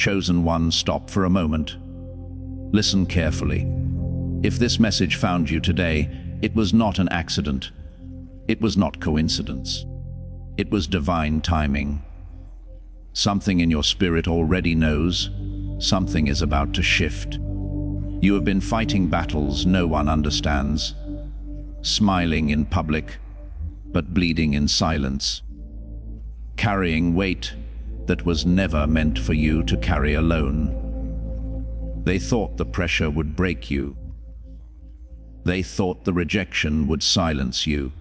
Chosen one, stop for a moment. Listen carefully. If this message found you today, it was not an accident. It was not coincidence. It was divine timing. Something in your spirit already knows. Something is about to shift. You have been fighting battles no one understands, smiling in public, but bleeding in silence, carrying weight that was never meant for you to carry alone. They thought the pressure would break you. They thought the rejection would silence you.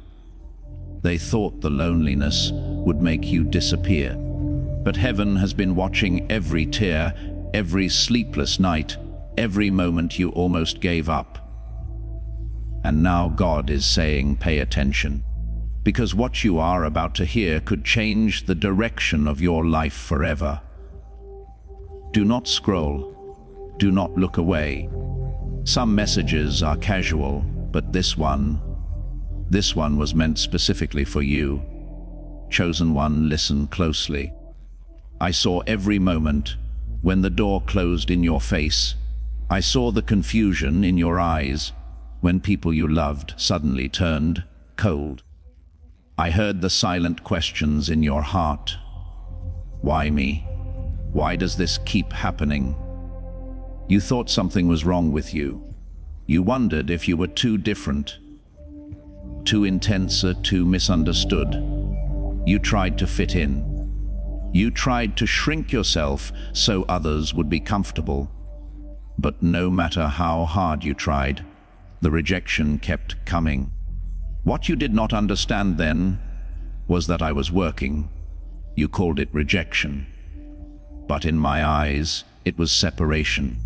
They thought the loneliness would make you disappear. But heaven has been watching every tear, every sleepless night, every moment you almost gave up. And now God is saying, pay attention, because what you are about to hear could change the direction of your life forever. Do not scroll. Do not look away. Some messages are casual, but this one was meant specifically for you. Chosen one, listen closely. I saw every moment when the door closed in your face. I saw the confusion in your eyes when people you loved suddenly turned cold. I heard the silent questions in your heart. Why me? Why does this keep happening? You thought something was wrong with you. You wondered if you were too different, too intense, or too misunderstood. You tried to fit in. You tried to shrink yourself so others would be comfortable. But no matter how hard you tried, the rejection kept coming. What you did not understand then was that I was working. You called it rejection. But in my eyes, it was separation.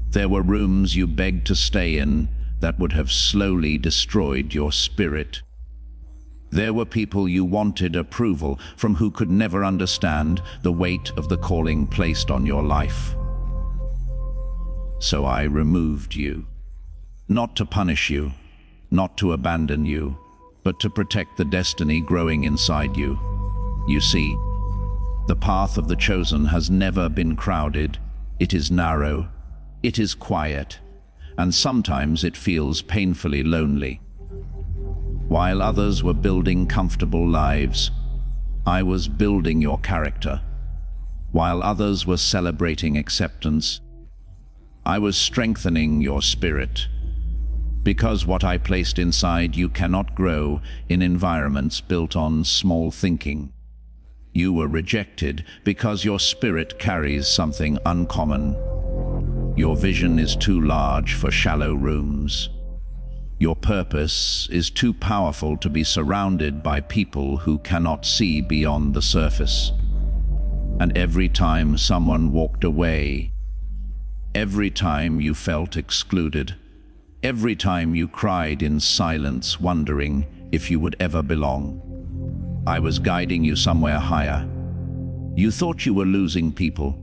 There were rooms you begged to stay in that would have slowly destroyed your spirit. There were people you wanted approval from who could never understand the weight of the calling placed on your life. So I removed you, not to punish you, not to abandon you, but to protect the destiny growing inside you. You see, the path of the chosen has never been crowded. It is narrow, it is quiet, and sometimes it feels painfully lonely. While others were building comfortable lives, I was building your character. While others were celebrating acceptance, I was strengthening your spirit. Because what I placed inside you cannot grow in environments built on small thinking. You were rejected because your spirit carries something uncommon. Your vision is too large for shallow rooms. Your purpose is too powerful to be surrounded by people who cannot see beyond the surface. And every time someone walked away, every time you felt excluded, every time you cried in silence, wondering if you would ever belong, I was guiding you somewhere higher. You thought you were losing people,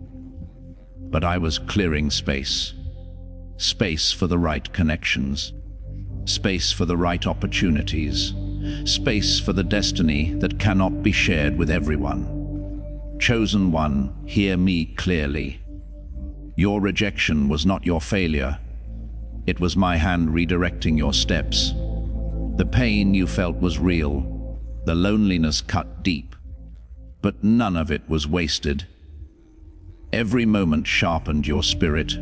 but I was clearing space. Space for the right connections. Space for the right opportunities. Space for the destiny that cannot be shared with everyone. Chosen one, hear me clearly. Your rejection was not your failure. It was my hand redirecting your steps. The pain you felt was real. The loneliness cut deep. But none of it was wasted. Every moment sharpened your spirit.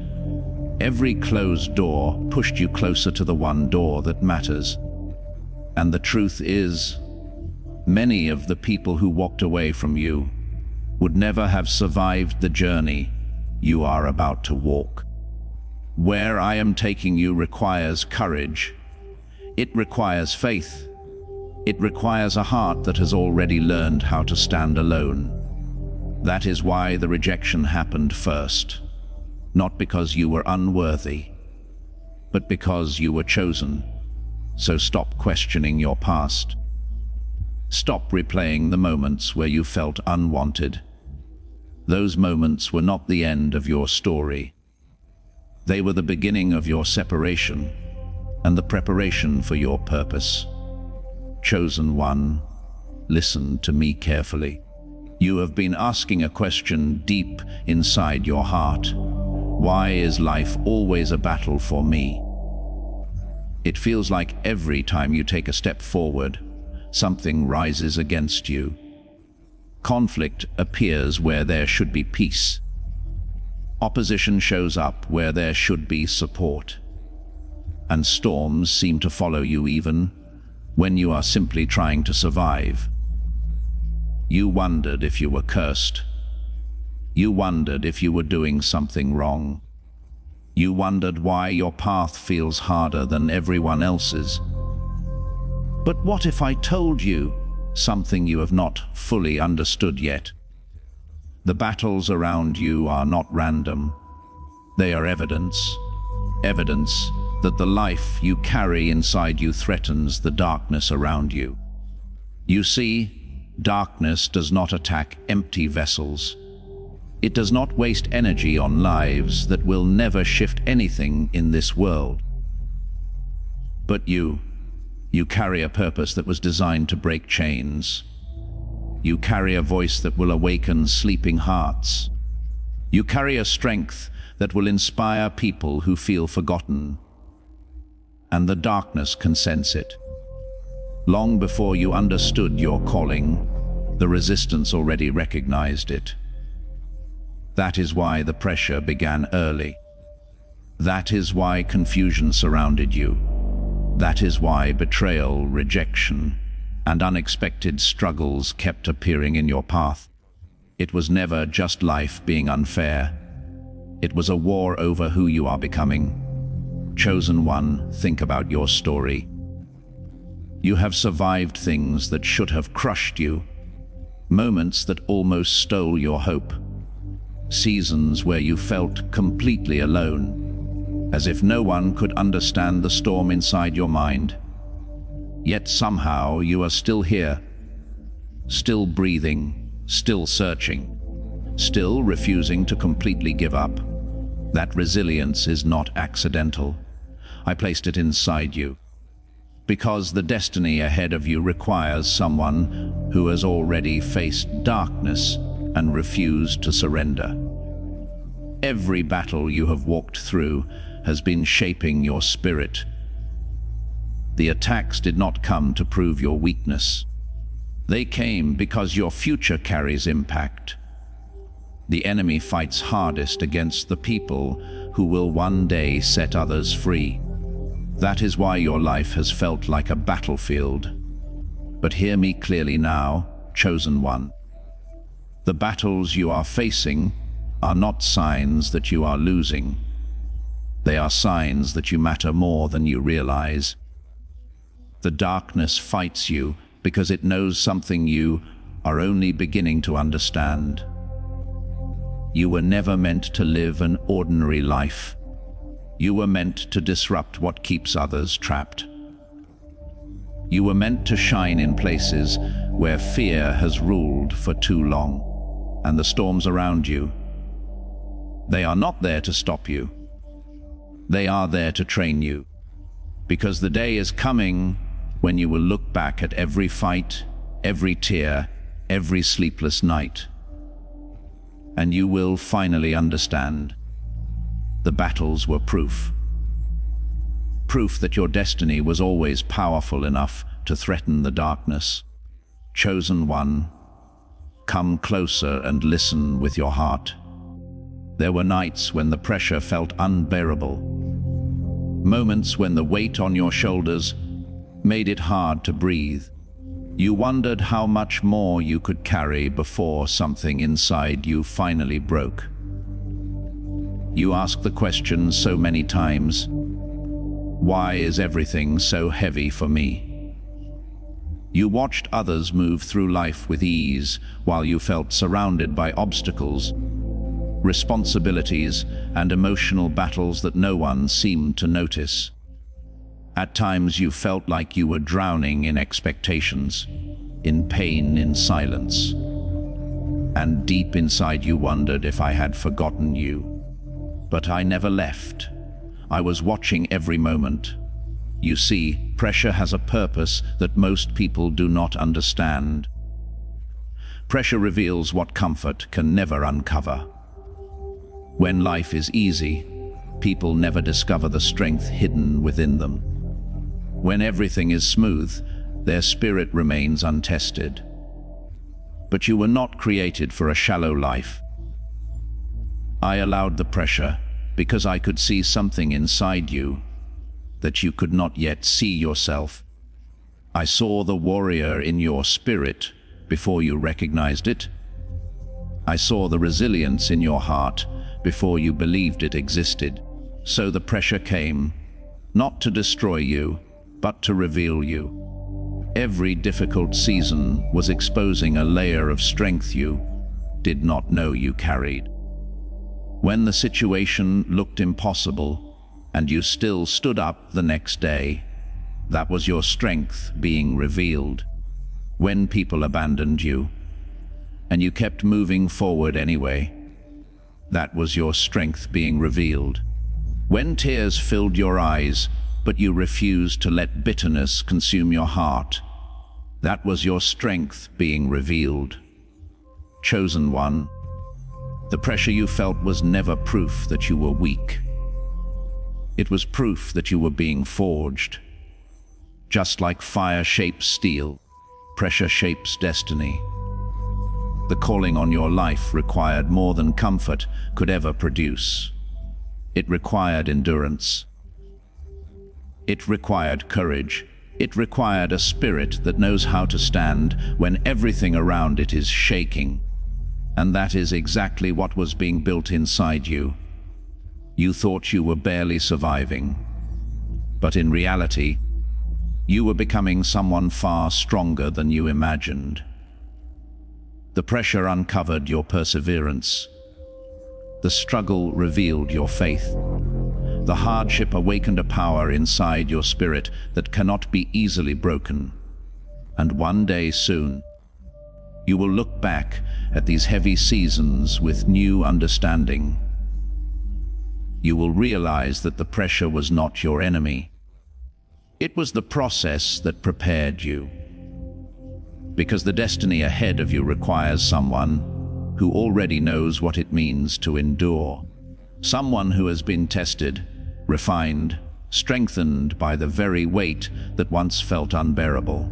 Every closed door pushed you closer to the one door that matters. And the truth is, many of the people who walked away from you would never have survived the journey you are about to walk. Where I am taking you requires courage. It requires faith. It requires a heart that has already learned how to stand alone. That is why the rejection happened first. Not because you were unworthy, but because you were chosen. So stop questioning your past. Stop replaying the moments where you felt unwanted. Those moments were not the end of your story. They were the beginning of your separation and the preparation for your purpose. Chosen one, listen to me carefully. You have been asking a question deep inside your heart. Why is life always a battle for me? It feels like every time you take a step forward, something rises against you. Conflict appears where there should be peace. Opposition shows up where there should be support. And storms seem to follow you even when you are simply trying to survive. You wondered if you were cursed. You wondered if you were doing something wrong. You wondered why your path feels harder than everyone else's. But what if I told you something you have not fully understood yet? The battles around you are not random. They are evidence that the life you carry inside you threatens the darkness around you. You see, darkness does not attack empty vessels. It does not waste energy on lives that will never shift anything in this world. But you carry a purpose that was designed to break chains. You carry a voice that will awaken sleeping hearts. You carry a strength that will inspire people who feel forgotten. And the darkness can sense it. Long before you understood your calling, the resistance already recognized it. That is why the pressure began early. That is why confusion surrounded you. That is why betrayal, rejection, and unexpected struggles kept appearing in your path. It was never just life being unfair. It was a war over who you are becoming. Chosen one, think about your story. You have survived things that should have crushed you, moments that almost stole your hope, seasons where you felt completely alone, as if no one could understand the storm inside your mind. Yet somehow you are still here, still breathing, still searching, still refusing to completely give up. That resilience is not accidental. I placed it inside you, because the destiny ahead of you requires someone who has already faced darkness and refused to surrender. Every battle you have walked through has been shaping your spirit. The attacks did not come to prove your weakness. They came because your future carries impact. The enemy fights hardest against the people who will one day set others free. That is why your life has felt like a battlefield. But hear me clearly now, chosen one. The battles you are facing are not signs that you are losing. They are signs that you matter more than you realize. The darkness fights you because it knows something you are only beginning to understand. You were never meant to live an ordinary life. You were meant to disrupt what keeps others trapped. You were meant to shine in places where fear has ruled for too long. And the storms around you, they are not there to stop you. They are there to train you. Because the day is coming when you will look back at every fight, every tear, every sleepless night. And you will finally understand. The battles were proof. Proof that your destiny was always powerful enough to threaten the darkness. Chosen one, come closer and listen with your heart. There were nights when the pressure felt unbearable. Moments when the weight on your shoulders made it hard to breathe. You wondered how much more you could carry before something inside you finally broke. You asked the question so many times, why is everything so heavy for me? You watched others move through life with ease while you felt surrounded by obstacles, responsibilities, and emotional battles that no one seemed to notice. At times you felt like you were drowning in expectations, in pain, in silence. And deep inside you wondered if I had forgotten you. But I never left. I was watching every moment. You see, pressure has a purpose that most people do not understand. Pressure reveals what comfort can never uncover. When life is easy, people never discover the strength hidden within them. When everything is smooth, their spirit remains untested. But you were not created for a shallow life. I allowed the pressure because I could see something inside you that you could not yet see yourself. I saw the warrior in your spirit before you recognized it. I saw the resilience in your heart before you believed it existed. So the pressure came, not to destroy you, but to reveal you. Every difficult season was exposing a layer of strength you did not know you carried. When the situation looked impossible, and you still stood up the next day, that was your strength being revealed. When people abandoned you, and you kept moving forward anyway, that was your strength being revealed. When tears filled your eyes, but you refused to let bitterness consume your heart, that was your strength being revealed. Chosen one, the pressure you felt was never proof that you were weak. It was proof that you were being forged. Just like fire shapes steel, pressure shapes destiny. The calling on your life required more than comfort could ever produce. It required endurance. It required courage. It required a spirit that knows how to stand when everything around it is shaking. And that is exactly what was being built inside you. You thought you were barely surviving, but in reality, you were becoming someone far stronger than you imagined. The pressure uncovered your perseverance. The struggle revealed your faith. The hardship awakened a power inside your spirit that cannot be easily broken. And one day soon, you will look back at these heavy seasons with new understanding. You will realize that the pressure was not your enemy. It was the process that prepared you. Because the destiny ahead of you requires someone who already knows what it means to endure. Someone who has been tested, refined, strengthened by the very weight that once felt unbearable.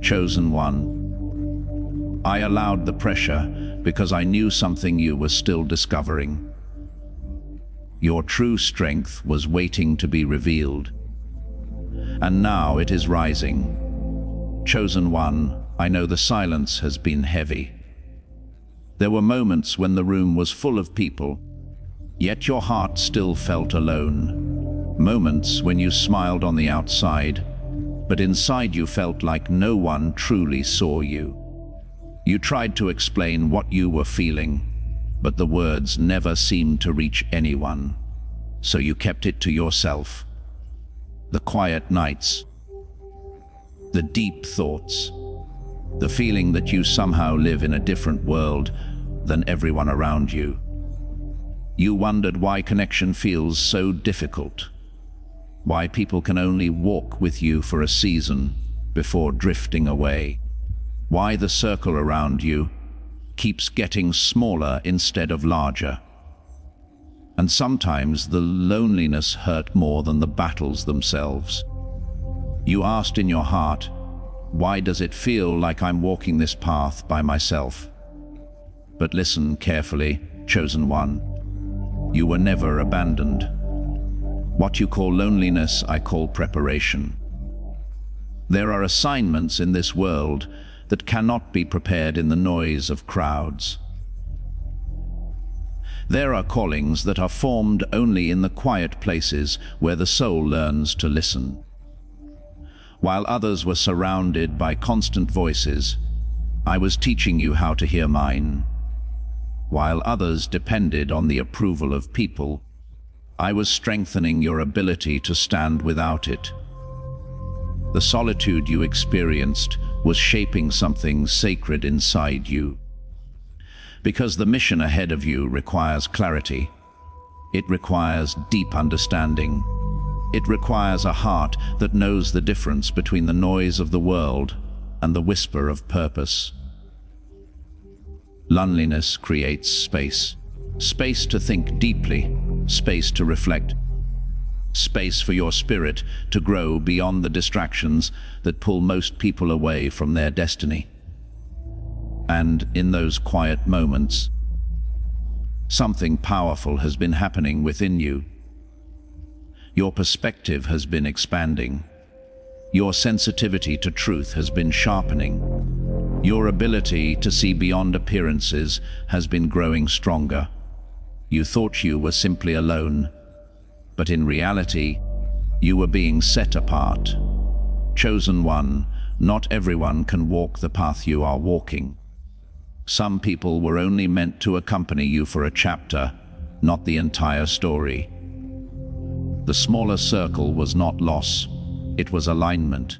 Chosen one, I allowed the pressure because I knew something you were still discovering. Your true strength was waiting to be revealed. And now it is rising. Chosen one, I know the silence has been heavy. There were moments when the room was full of people, yet your heart still felt alone. Moments when you smiled on the outside, but inside you felt like no one truly saw you. You tried to explain what you were feeling, but the words never seemed to reach anyone. So you kept it to yourself. The quiet nights, the deep thoughts, the feeling that you somehow live in a different world than everyone around you. You wondered why connection feels so difficult, why people can only walk with you for a season before drifting away, why the circle around you keeps getting smaller instead of larger. And sometimes the loneliness hurt more than the battles themselves. You asked in your heart, why does it feel like I'm walking this path by myself? But listen carefully, chosen one. You were never abandoned. What you call loneliness, I call preparation. There are assignments in this world that cannot be prepared in the noise of crowds. There are callings that are formed only in the quiet places where the soul learns to listen. While others were surrounded by constant voices, I was teaching you how to hear mine. While others depended on the approval of people, I was strengthening your ability to stand without it. The solitude you experienced was shaping something sacred inside you. Because the mission ahead of you requires clarity. It requires deep understanding. It requires a heart that knows the difference between the noise of the world and the whisper of purpose. Loneliness creates space. Space to think deeply, space to reflect, space for your spirit to grow beyond the distractions that pull most people away from their destiny. And in those quiet moments, something powerful has been happening within you. Your perspective has been expanding. Your sensitivity to truth has been sharpening. Your ability to see beyond appearances has been growing stronger. You thought you were simply alone, but in reality, you were being set apart. Chosen one. Not everyone can walk the path you are walking. Some people were only meant to accompany you for a chapter, not the entire story. The smaller circle was not loss, it was alignment.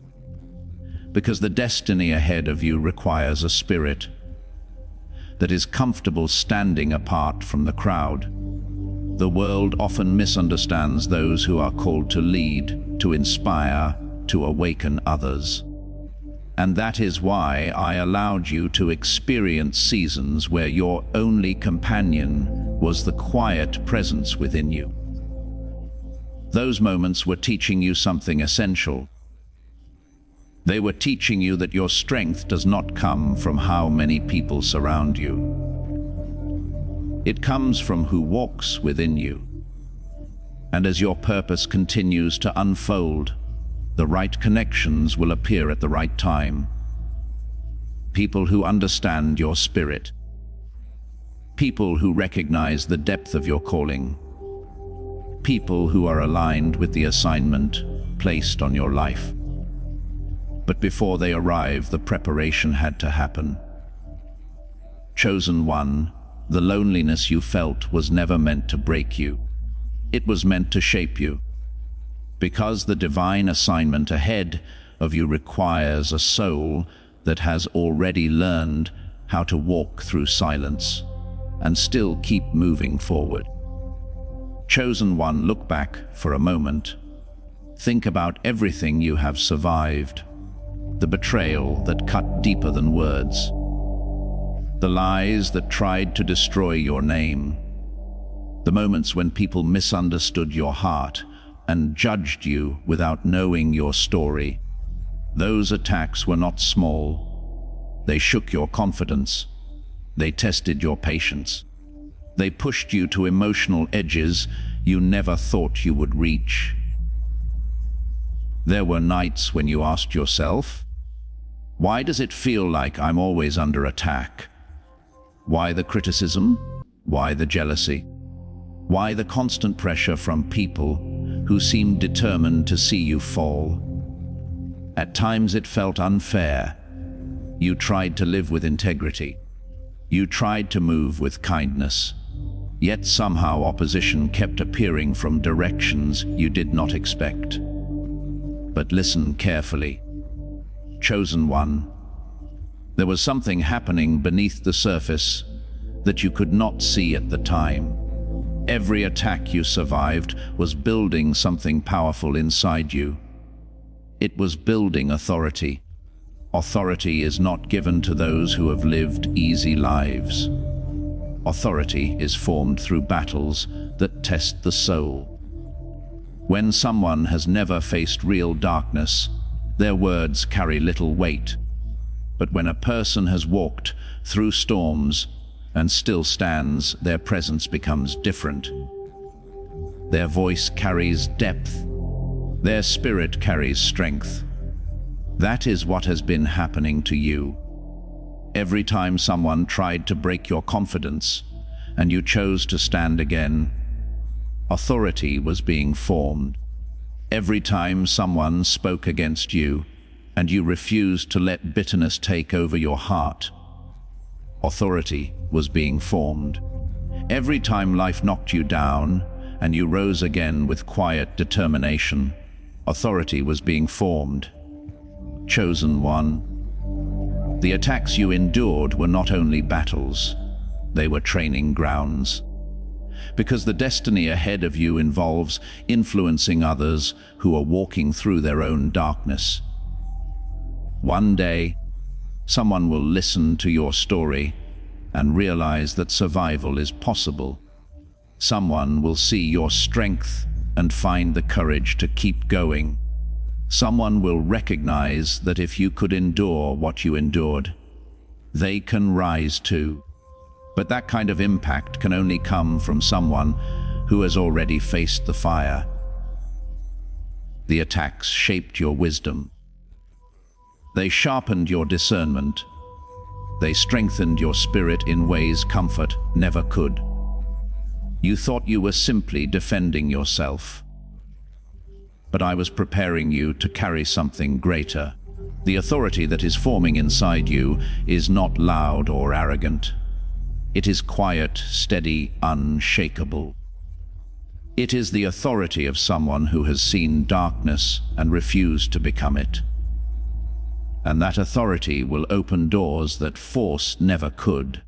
Because the destiny ahead of you requires a spirit that is comfortable standing apart from the crowd. The world often misunderstands those who are called to lead, to inspire, to awaken others. And that is why I allowed you to experience seasons where your only companion was the quiet presence within you. Those moments were teaching you something essential. They were teaching you that your strength does not come from how many people surround you. It comes from who walks within you. And as your purpose continues to unfold, the right connections will appear at the right time. People who understand your spirit. People who recognize the depth of your calling. People who are aligned with the assignment placed on your life. But before they arrive, the preparation had to happen. Chosen one, the loneliness you felt was never meant to break you. It was meant to shape you. Because the divine assignment ahead of you requires a soul that has already learned how to walk through silence and still keep moving forward. Chosen one, look back for a moment. Think about everything you have survived. The betrayal that cut deeper than words. The lies that tried to destroy your name. The moments when people misunderstood your heart and judged you without knowing your story. Those attacks were not small. They shook your confidence. They tested your patience. They pushed you to emotional edges you never thought you would reach. There were nights when you asked yourself, why does it feel like I'm always under attack? Why the criticism? Why the jealousy? Why the constant pressure from people who seemed determined to see you fall? At times it felt unfair. You tried to live with integrity. You tried to move with kindness. Yet somehow opposition kept appearing from directions you did not expect. But listen carefully. Chosen one, there was something happening beneath the surface that you could not see at the time. Every attack you survived was building something powerful inside you. It was building authority. Authority is not given to those who have lived easy lives. Authority is formed through battles that test the soul. When someone has never faced real darkness, their words carry little weight. But when a person has walked through storms and still stands, their presence becomes different. Their voice carries depth. Their spirit carries strength. That is what has been happening to you. Every time someone tried to break your confidence and you chose to stand again, authority was being formed. Every time someone spoke against you and you refused to let bitterness take over your heart, authority was being formed. Every time life knocked you down and you rose again with quiet determination, authority was being formed. Chosen one, the attacks you endured were not only battles, they were training grounds. Because the destiny ahead of you involves influencing others who are walking through their own darkness. One day, someone will listen to your story and realize that survival is possible. Someone will see your strength and find the courage to keep going. Someone will recognize that if you could endure what you endured, they can rise too. But that kind of impact can only come from someone who has already faced the fire. The attacks shaped your wisdom. They sharpened your discernment. They strengthened your spirit in ways comfort never could. You thought you were simply defending yourself. But I was preparing you to carry something greater. The authority that is forming inside you is not loud or arrogant. It is quiet, steady, unshakable. It is the authority of someone who has seen darkness and refused to become it. And that authority will open doors that force never could.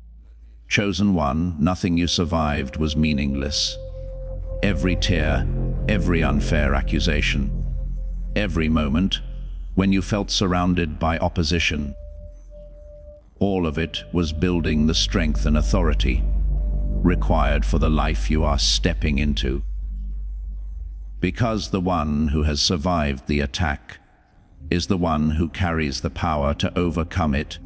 Chosen one, nothing you survived was meaningless. Every tear, every unfair accusation, every moment when you felt surrounded by opposition, all of it was building the strength and authority required for the life you are stepping into. Because the one who has survived the attack is the one who carries the power to overcome it.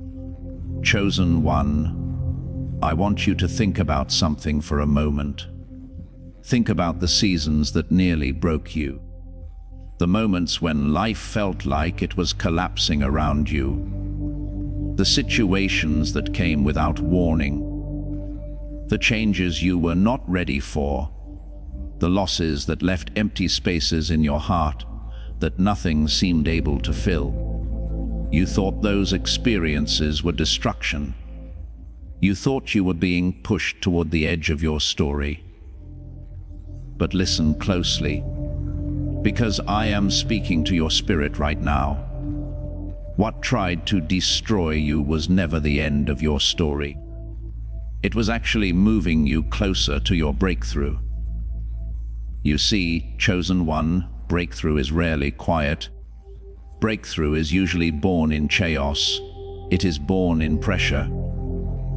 Chosen one, I want you to think about something for a moment. Think about the seasons that nearly broke you. The moments when life felt like it was collapsing around you. The situations that came without warning. The changes you were not ready for. The losses that left empty spaces in your heart that nothing seemed able to fill. You thought those experiences were destruction. You thought you were being pushed toward the edge of your story. But listen closely, because I am speaking to your spirit right now. What tried to destroy you was never the end of your story. It was actually moving you closer to your breakthrough. You see, chosen one, breakthrough is rarely quiet. Breakthrough is usually born in chaos. It is born in pressure.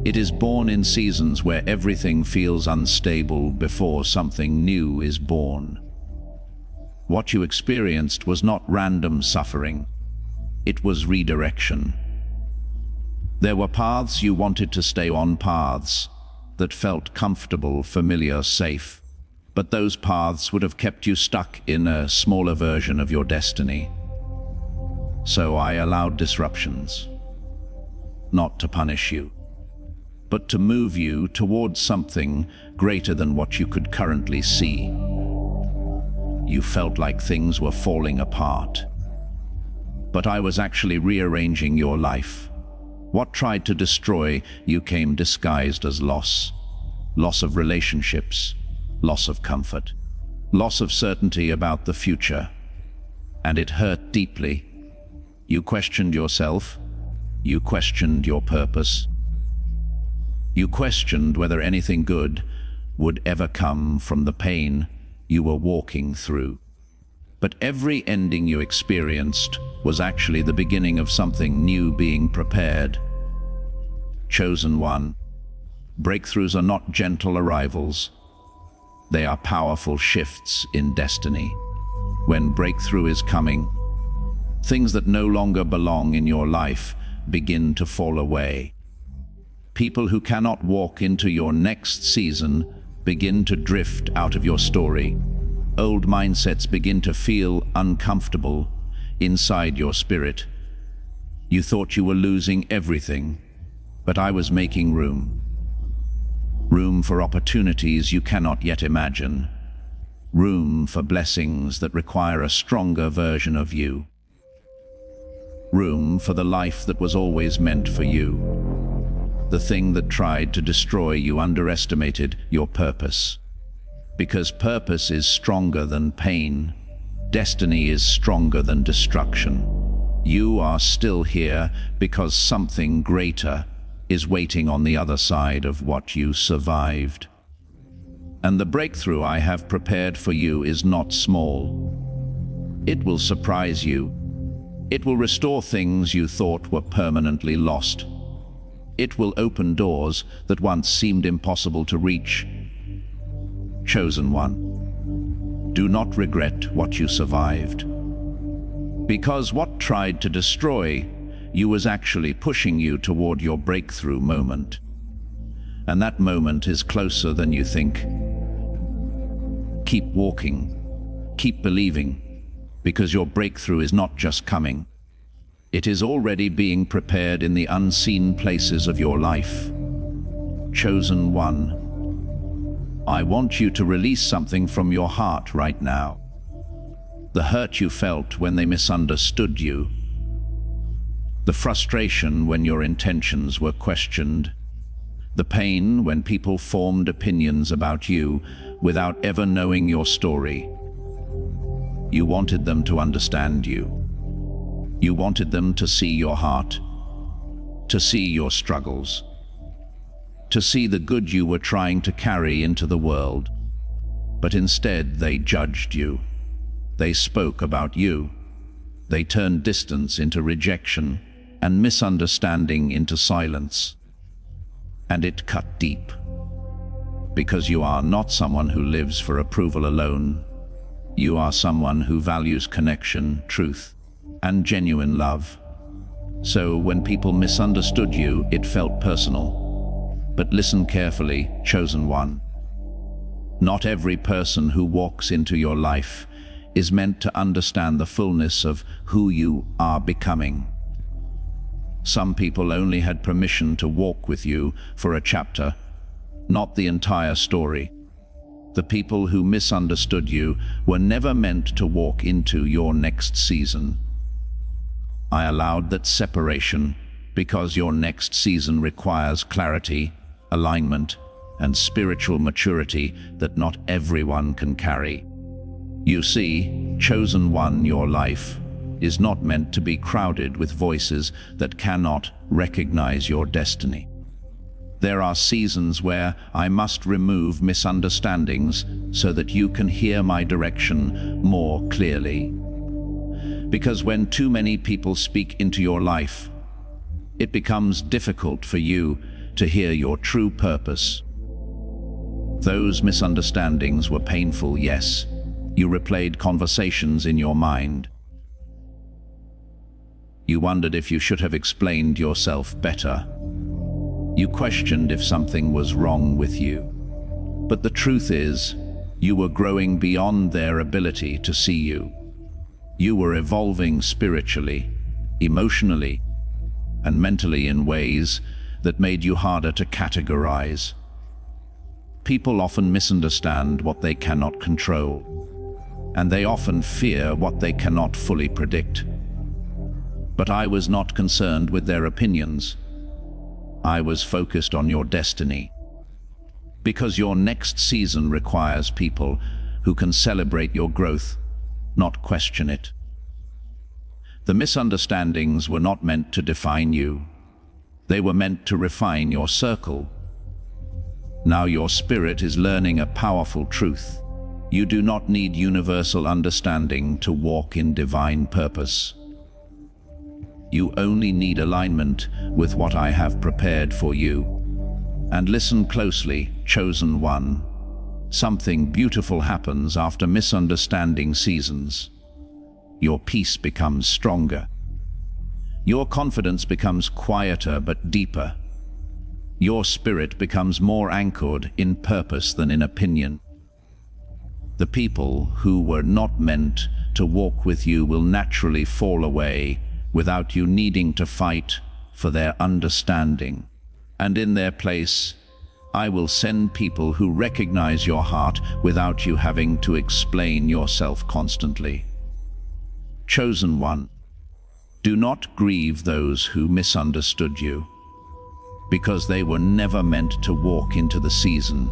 It is born in seasons where everything feels unstable before something new is born. What you experienced was not random suffering. It was redirection. There were paths you wanted to stay on, paths that felt comfortable, familiar, safe. But those paths would have kept you stuck in a smaller version of your destiny. So I allowed disruptions, not to punish you, but to move you towards something greater than what you could currently see. You felt like things were falling apart, but I was actually rearranging your life. What tried to destroy you came disguised as loss. Loss of relationships, loss of comfort, loss of certainty about the future. And it hurt deeply. You questioned yourself. You questioned your purpose. You questioned whether anything good would ever come from the pain you were walking through. But every ending you experienced was actually the beginning of something new being prepared. Chosen one, breakthroughs are not gentle arrivals. They are powerful shifts in destiny. When breakthrough is coming, things that no longer belong in your life begin to fall away. People who cannot walk into your next season begin to drift out of your story. Old mindsets begin to feel uncomfortable inside your spirit. You thought you were losing everything, but I was making room. Room for opportunities you cannot yet imagine. Room for blessings that require a stronger version of you. Room for the life that was always meant for you. The thing that tried to destroy you underestimated your purpose. Because purpose is stronger than pain. Destiny is stronger than destruction. You are still here because something greater is waiting on the other side of what you survived. And the breakthrough I have prepared for you is not small. It will surprise you. It will restore things you thought were permanently lost. It will open doors that once seemed impossible to reach. Chosen one, do not regret what you survived. Because what tried to destroy you was actually pushing you toward your breakthrough moment. And that moment is closer than you think. Keep walking, keep believing, because your breakthrough is not just coming. It is already being prepared in the unseen places of your life. Chosen one, I want you to release something from your heart right now. The hurt you felt when they misunderstood you. The frustration when your intentions were questioned. The pain when people formed opinions about you without ever knowing your story. You wanted them to understand you. You wanted them to see your heart, to see your struggles, to see the good you were trying to carry into the world. But instead they judged you. They spoke about you. They turned distance into rejection and misunderstanding into silence. And it cut deep. Because you are not someone who lives for approval alone. You are someone who values connection, truth, and genuine love. So when people misunderstood you, it felt personal. But listen carefully, chosen one. Not every person who walks into your life is meant to understand the fullness of who you are becoming. Some people only had permission to walk with you for a chapter, not the entire story. The people who misunderstood you were never meant to walk into your next season. I allowed that separation because your next season requires clarity, alignment, and spiritual maturity that not everyone can carry. You see, chosen one, your life is not meant to be crowded with voices that cannot recognize your destiny. There are seasons where I must remove misunderstandings so that you can hear my direction more clearly. Because when too many people speak into your life, it becomes difficult for you to hear your true purpose. Those misunderstandings were painful, yes. You replayed conversations in your mind. You wondered if you should have explained yourself better. You questioned if something was wrong with you. But the truth is, you were growing beyond their ability to see you. You were evolving spiritually, emotionally, and mentally in ways that made you harder to categorize. People often misunderstand what they cannot control, and they often fear what they cannot fully predict. But I was not concerned with their opinions. I was focused on your destiny. Because your next season requires people who can celebrate your growth, not question it. The misunderstandings were not meant to define you. They were meant to refine your circle. Now your spirit is learning a powerful truth. You do not need universal understanding to walk in divine purpose. You only need alignment with what I have prepared for you. And listen closely, chosen one. Something beautiful happens after misunderstanding seasons. Your peace becomes stronger. Your confidence becomes quieter but deeper. Your spirit becomes more anchored in purpose than in opinion. The people who were not meant to walk with you will naturally fall away without you needing to fight for their understanding. And in their place, I will send people who recognize your heart without you having to explain yourself constantly. Chosen one, do not grieve those who misunderstood you, because they were never meant to walk into the season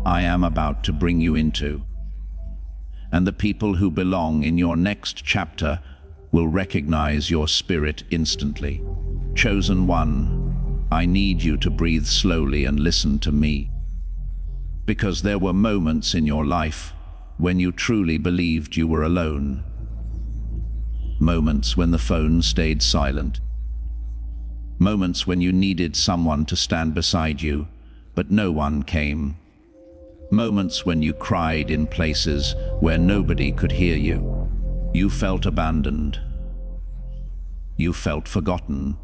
I am about to bring you into. And the people who belong in your next chapter will recognize your spirit instantly. Chosen one, I need you to breathe slowly and listen to me. Because there were moments in your life when you truly believed you were alone. Moments when the phone stayed silent. Moments when you needed someone to stand beside you, but no one came. Moments when you cried in places where nobody could hear you. You felt abandoned. You felt forgotten.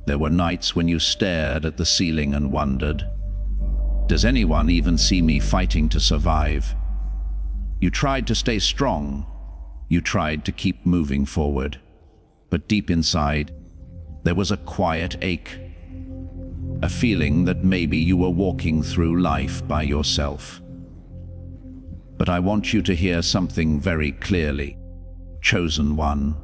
There were nights when you stared at the ceiling and wondered, does anyone even see me fighting to survive? You tried to stay strong. You tried to keep moving forward. But deep inside, there was a quiet ache. A feeling that maybe you were walking through life by yourself. But I want you to hear something very clearly. Chosen one,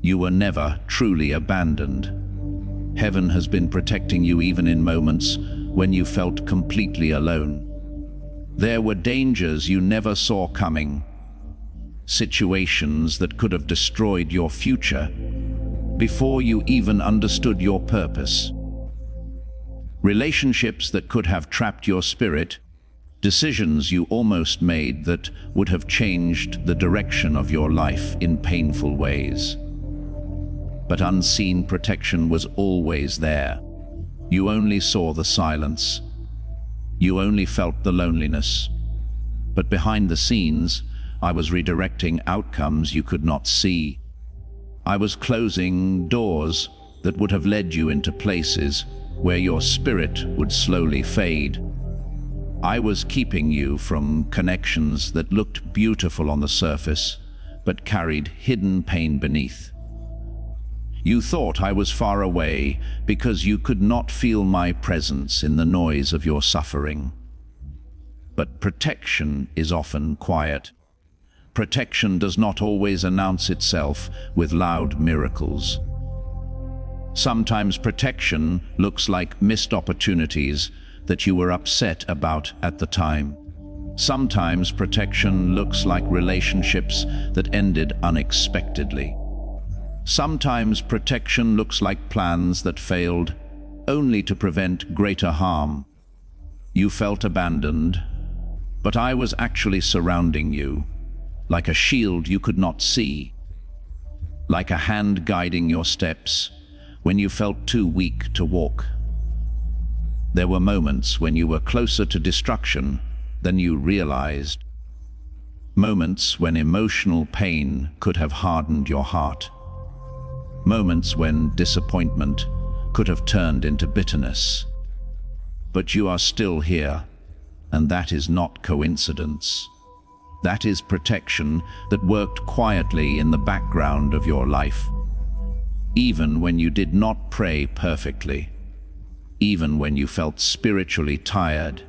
you were never truly abandoned. Heaven has been protecting you even in moments when you felt completely alone. There were dangers you never saw coming, situations that could have destroyed your future before you even understood your purpose. Relationships that could have trapped your spirit, decisions you almost made that would have changed the direction of your life in painful ways. But unseen protection was always there. You only saw the silence. You only felt the loneliness. But behind the scenes, I was redirecting outcomes you could not see. I was closing doors that would have led you into places where your spirit would slowly fade. I was keeping you from connections that looked beautiful on the surface, but carried hidden pain beneath. You thought I was far away because you could not feel my presence in the noise of your suffering. But protection is often quiet. Protection does not always announce itself with loud miracles. Sometimes protection looks like missed opportunities that you were upset about at the time. Sometimes protection looks like relationships that ended unexpectedly. Sometimes protection looks like plans that failed, only to prevent greater harm. You felt abandoned, but I was actually surrounding you, like a shield you could not see, like a hand guiding your steps when you felt too weak to walk. There were moments when you were closer to destruction than you realized. Moments when emotional pain could have hardened your heart. Moments when disappointment could have turned into bitterness. But you are still here, and that is not coincidence. That is protection that worked quietly in the background of your life. Even when you did not pray perfectly. Even when you felt spiritually tired.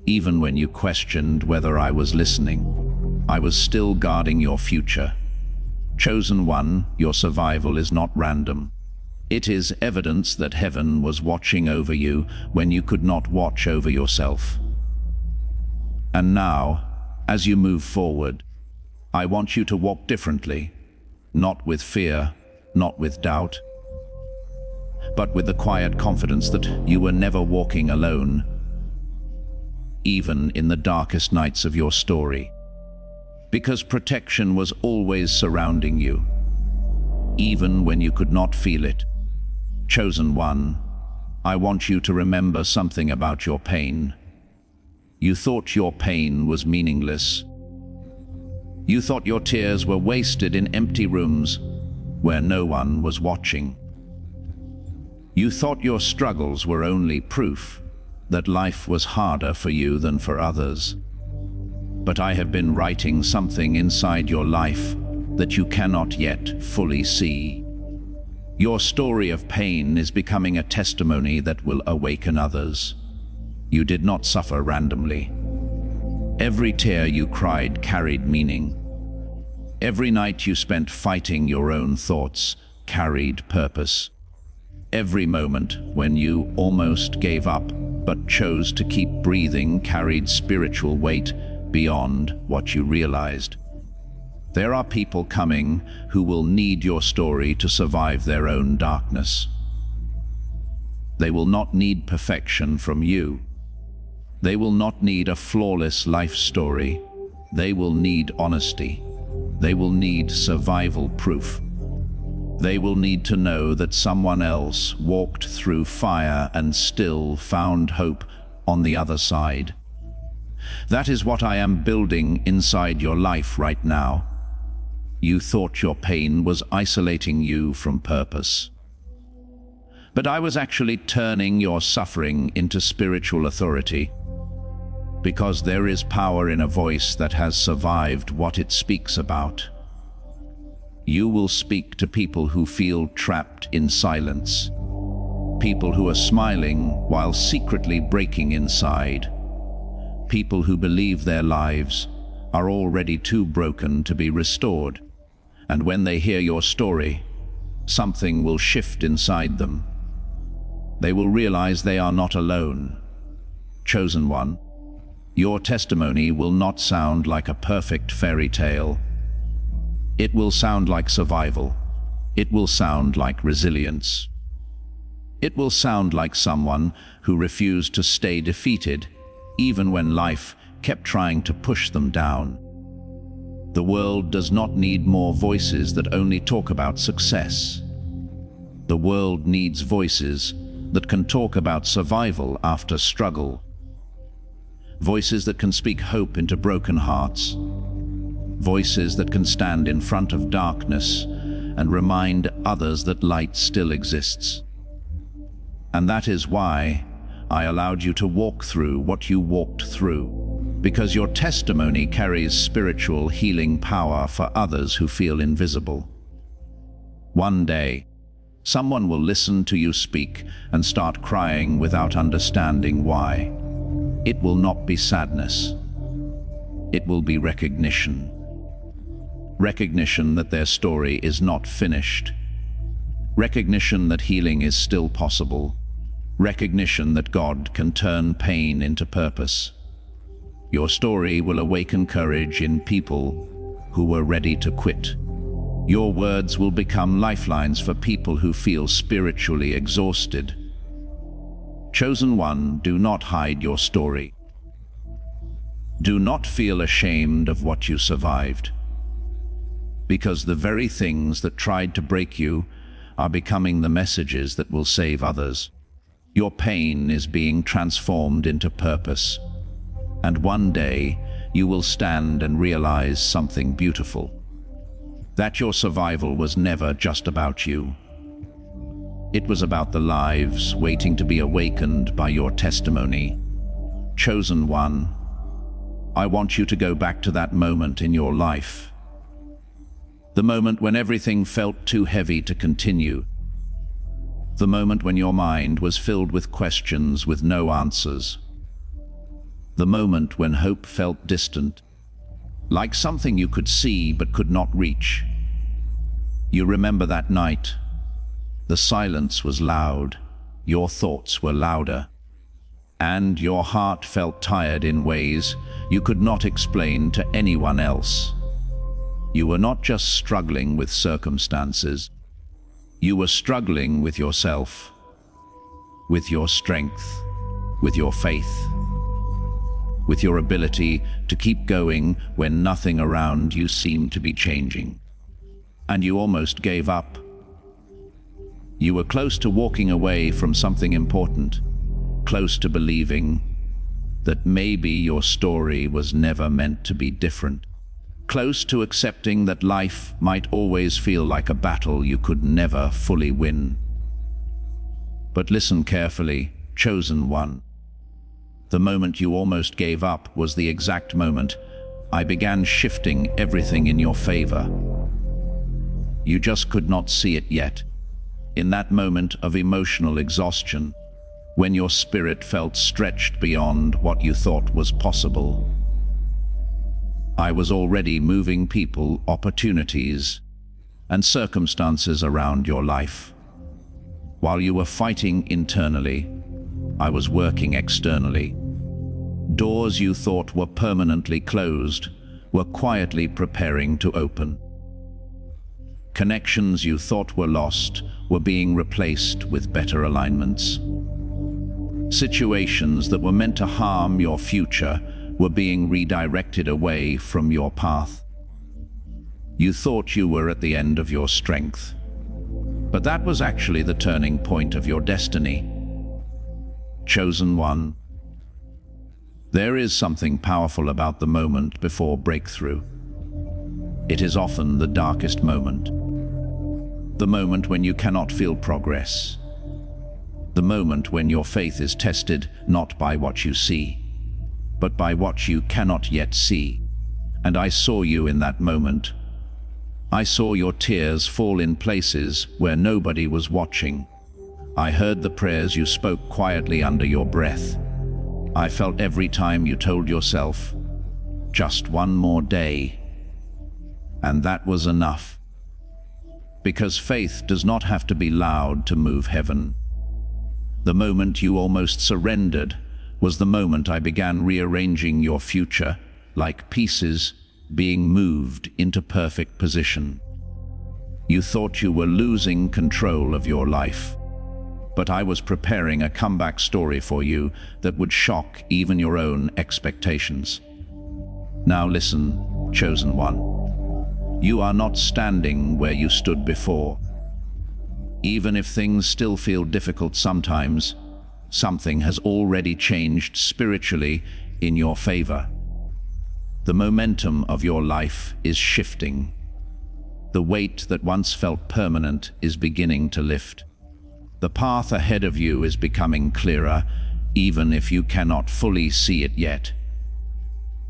Even when you questioned whether I was listening. I was still guarding your future. Chosen one, your survival is not random. It is evidence that heaven was watching over you when you could not watch over yourself. And now, as you move forward, I want you to walk differently, not with fear, not with doubt, but with the quiet confidence that you were never walking alone, even in the darkest nights of your story. Because protection was always surrounding you, even when you could not feel it. Chosen one, I want you to remember something about your pain. You thought your pain was meaningless. You thought your tears were wasted in empty rooms where no one was watching. You thought your struggles were only proof that life was harder for you than for others. But I have been writing something inside your life that you cannot yet fully see. Your story of pain is becoming a testimony that will awaken others. You did not suffer randomly. Every tear you cried carried meaning. Every night you spent fighting your own thoughts carried purpose. Every moment when you almost gave up but chose to keep breathing carried spiritual weight beyond what you realized. There are people coming who will need your story to survive their own darkness. They will not need perfection from you. They will not need a flawless life story. They will need honesty. They will need survival proof. They will need to know that someone else walked through fire and still found hope on the other side. That is what I am building inside your life right now. You thought your pain was isolating you from purpose. But I was actually turning your suffering into spiritual authority. Because there is power in a voice that has survived what it speaks about. You will speak to people who feel trapped in silence. People who are smiling while secretly breaking inside. People who believe their lives are already too broken to be restored. And when they hear your story, something will shift inside them. They will realize they are not alone. Chosen one, your testimony will not sound like a perfect fairy tale. It will sound like survival. It will sound like resilience. It will sound like someone who refused to stay defeated, even when life kept trying to push them down. The world does not need more voices that only talk about success. The world needs voices that can talk about survival after struggle. Voices that can speak hope into broken hearts. Voices that can stand in front of darkness and remind others that light still exists. And that is why I allowed you to walk through what you walked through, because your testimony carries spiritual healing power for others who feel invisible. One day, someone will listen to you speak and start crying without understanding why. It will not be sadness. It will be recognition. Recognition that their story is not finished. Recognition that healing is still possible. Recognition that God can turn pain into purpose. Your story will awaken courage in people who were ready to quit. Your words will become lifelines for people who feel spiritually exhausted. Chosen one, do not hide your story. Do not feel ashamed of what you survived. Because the very things that tried to break you are becoming the messages that will save others. Your pain is being transformed into purpose. And one day, you will stand and realize something beautiful. That your survival was never just about you. It was about the lives waiting to be awakened by your testimony. Chosen one, I want you to go back to that moment in your life. The moment when everything felt too heavy to continue. The moment when your mind was filled with questions with no answers. The moment when hope felt distant, like something you could see but could not reach. You remember that night. The silence was loud, your thoughts were louder, and your heart felt tired in ways you could not explain to anyone else. You were not just struggling with circumstances. You were struggling with yourself, with your strength, with your faith, with your ability to keep going when nothing around you seemed to be changing. And you almost gave up. You were close to walking away from something important, close to believing that maybe your story was never meant to be different. Close to accepting that life might always feel like a battle you could never fully win. But listen carefully, chosen one. The moment you almost gave up was the exact moment I began shifting everything in your favor. You just could not see it yet. In that moment of emotional exhaustion, when your spirit felt stretched beyond what you thought was possible, I was already moving people, opportunities, and circumstances around your life. While you were fighting internally, I was working externally. Doors you thought were permanently closed were quietly preparing to open. Connections you thought were lost were being replaced with better alignments. Situations that were meant to harm your future were being redirected away from your path. You thought you were at the end of your strength. But that was actually the turning point of your destiny. Chosen one. There is something powerful about the moment before breakthrough. It is often the darkest moment. The moment when you cannot feel progress. The moment when your faith is tested not by what you see, but by what you cannot yet see. And I saw you in that moment. I saw your tears fall in places where nobody was watching. I heard the prayers you spoke quietly under your breath. I felt every time you told yourself, just one more day. And that was enough. Because faith does not have to be loud to move heaven. The moment you almost surrendered was the moment I began rearranging your future, like pieces being moved into perfect position. You thought you were losing control of your life, but I was preparing a comeback story for you that would shock even your own expectations. Now listen, chosen one. You are not standing where you stood before. Even if things still feel difficult sometimes, something has already changed spiritually in your favor. The momentum of your life is shifting. The weight that once felt permanent is beginning to lift. The path ahead of you is becoming clearer, even if you cannot fully see it yet.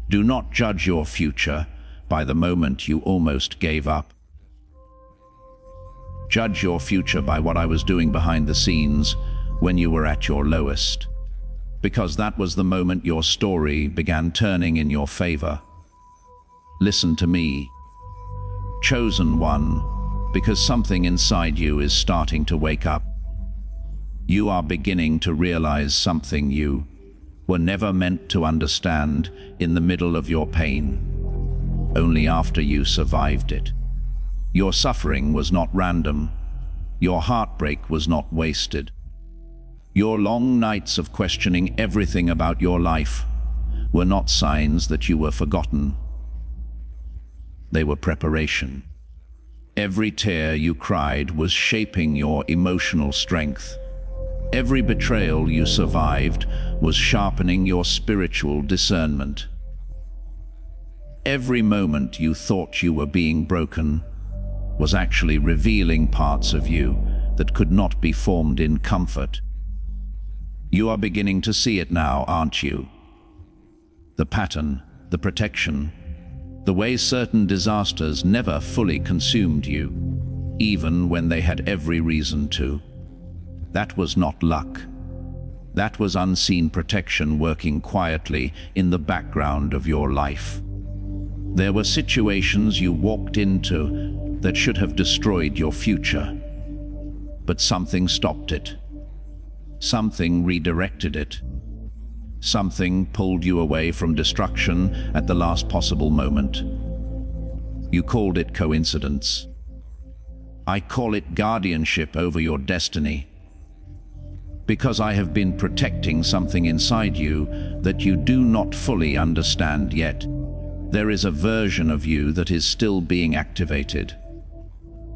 Do not judge your future by the moment you almost gave up. Judge your future by what I was doing behind the scenes when you were at your lowest, because that was the moment your story began turning in your favor. Listen to me, chosen one, because something inside you is starting to wake up. You are beginning to realize something you were never meant to understand in the middle of your pain, only after you survived it. Your suffering was not random. Your heartbreak was not wasted. Your long nights of questioning everything about your life were not signs that you were forgotten. They were preparation. Every tear you cried was shaping your emotional strength. Every betrayal you survived was sharpening your spiritual discernment. Every moment you thought you were being broken was actually revealing parts of you that could not be formed in comfort. You are beginning to see it now, aren't you? The pattern, the protection, the way certain disasters never fully consumed you, even when they had every reason to. That was not luck. That was unseen protection working quietly in the background of your life. There were situations you walked into that should have destroyed your future, but something stopped it. Something redirected it. Something pulled you away from destruction at the last possible moment. You called it coincidence. I call it guardianship over your destiny. Because I have been protecting something inside you that you do not fully understand yet. There is a version of you that is still being activated.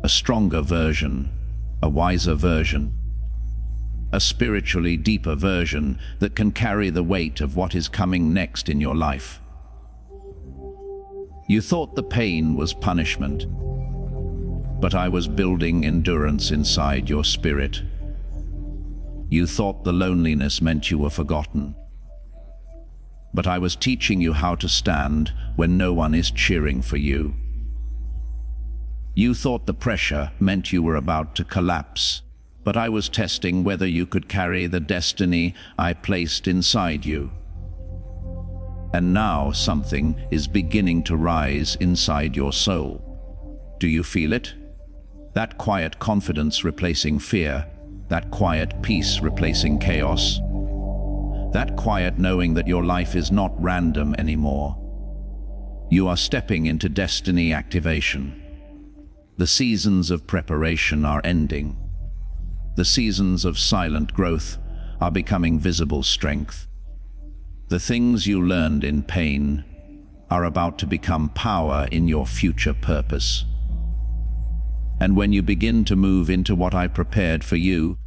A stronger version, a wiser version, a spiritually deeper version that can carry the weight of what is coming next in your life. You thought the pain was punishment, but I was building endurance inside your spirit. You thought the loneliness meant you were forgotten, but I was teaching you how to stand when no one is cheering for you. You thought the pressure meant you were about to collapse, but I was testing whether you could carry the destiny I placed inside you. And now something is beginning to rise inside your soul. Do you feel it? That quiet confidence replacing fear, that quiet peace replacing chaos, that quiet knowing that your life is not random anymore. You are stepping into destiny activation. The seasons of preparation are ending. The seasons of silent growth are becoming visible strength. The things you learned in pain are about to become power in your future purpose. And when you begin to move into what I prepared for you,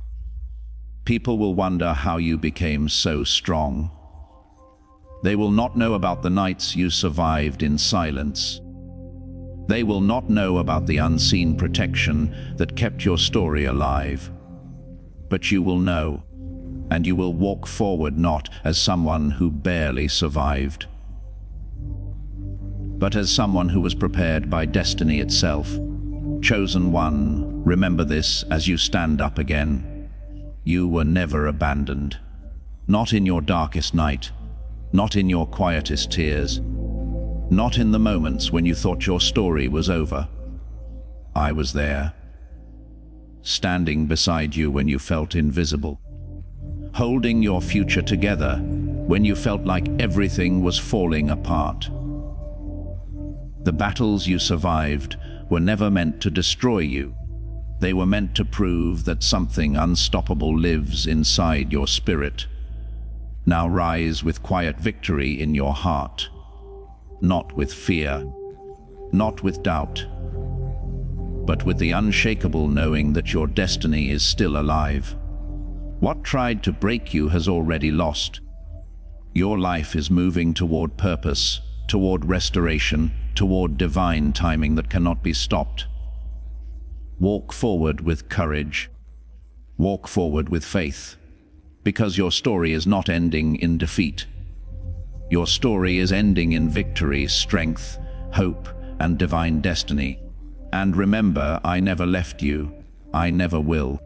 people will wonder how you became so strong. They will not know about the nights you survived in silence. They will not know about the unseen protection that kept your story alive. But you will know, and you will walk forward not as someone who barely survived, but as someone who was prepared by destiny itself. Chosen one, remember this as you stand up again. You were never abandoned. Not in your darkest night, not in your quietest tears, not in the moments when you thought your story was over. I was there, standing beside you when you felt invisible, holding your future together when you felt like everything was falling apart. The battles you survived were never meant to destroy you. They were meant to prove that something unstoppable lives inside your spirit. Now rise with quiet victory in your heart, not with fear, not with doubt, but with the unshakable knowing that your destiny is still alive. What tried to break you has already lost. Your life is moving toward purpose, toward restoration, toward divine timing that cannot be stopped. Walk forward with courage. Walk forward with faith, because your story is not ending in defeat. Your story is ending in victory, strength, hope, and divine destiny. And remember, I never left you. I never will.